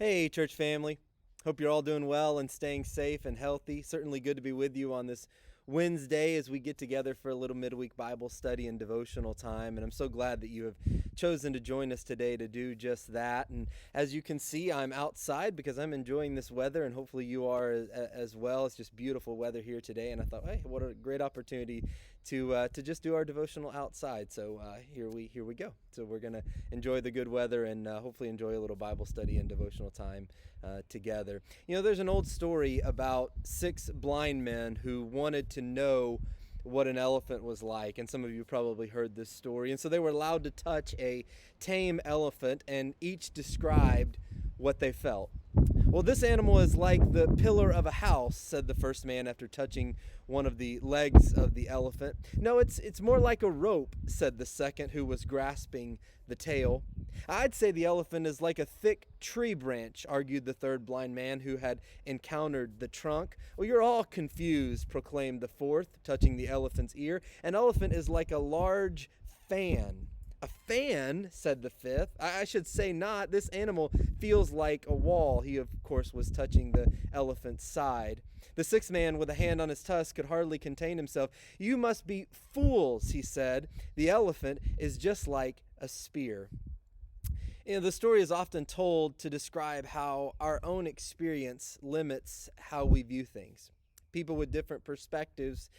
Hey, church family. Hope you're all doing well and staying safe and healthy. Certainly good to be with you on this Wednesday as we get together for a little midweek Bible study and devotional time. And I'm so glad that you have chosen to join us today to do just that. And as you can see, I'm outside because I'm enjoying this weather, and hopefully you are as well. It's just beautiful weather here today. And I thought, hey, what a great opportunity to just do our devotional outside. So here we go. So we're going to enjoy the good weather and hopefully enjoy a little Bible study and devotional time together. You know, there's an old story about 6 blind men who wanted to know what an elephant was like, and some of you probably heard this story. And so they were allowed to touch a tame elephant, and each described what they felt. Well, this animal is like the pillar of a house, said the first man after touching one of the legs of the elephant. No, it's more like a rope, said the second, who was grasping the tail. I'd say the elephant is like a thick tree branch, argued the third blind man who had encountered the trunk. Well, you're all confused, proclaimed the fourth, touching the elephant's ear. An elephant is like a large fan. A fan, said the fifth. I should say not. This animal feels like a wall. He, of course, was touching the elephant's side. The sixth man, with a hand on his tusk, could hardly contain himself. You must be fools, he said. The elephant is just like a spear. You know, the story is often told to describe how our own experience limits how we view things. People with different perspectives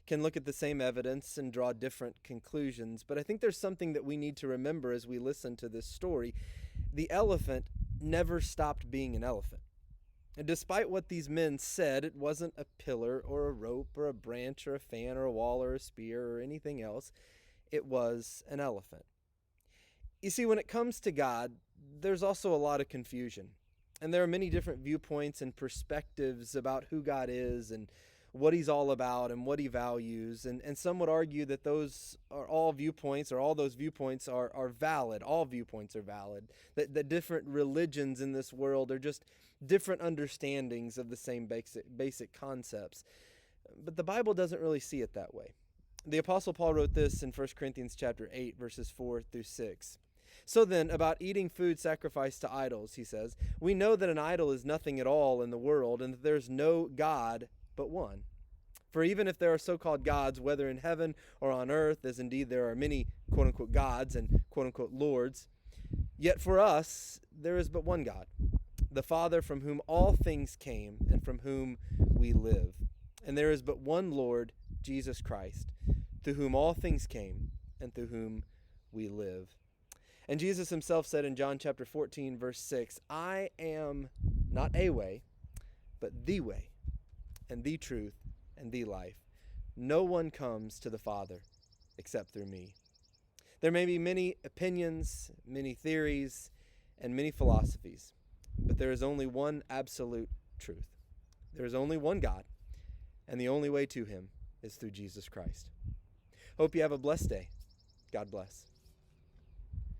can look at the same evidence and draw different conclusions. But I think there's something that we need to remember as we listen to this story. The elephant never stopped being an elephant. And despite what these men said, it wasn't a pillar or a rope or a branch or a fan or a wall or a spear or anything else. It was an elephant. You see, when it comes to God, there's also a lot of confusion. And there are many different viewpoints and perspectives about who God is and what he's all about and what he values. And some would argue that those are all viewpoints, or all those viewpoints are valid. All viewpoints are valid. That different religions in this world are just different understandings of the same basic concepts. But the Bible doesn't really see it that way. The Apostle Paul wrote this in 1 Corinthians chapter 8, verses 4 through 6. So then, about eating food sacrificed to idols, he says, we know that an idol is nothing at all in the world, and that there's no God but one. For even if there are so-called gods, whether in heaven or on earth, as indeed there are many quote-unquote gods and quote-unquote lords, yet for us there is but one God, the Father, from whom all things came and from whom we live. And there is but one Lord, Jesus Christ, through whom all things came and through whom we live. And Jesus himself said in John chapter 14, verse 6, I am not a way, but the way, and the truth, and the life. No one comes to the Father except through me. There may be many opinions, many theories, and many philosophies, but there is only one absolute truth. There is only one God, and the only way to him is through Jesus Christ. Hope you have a blessed day. God bless.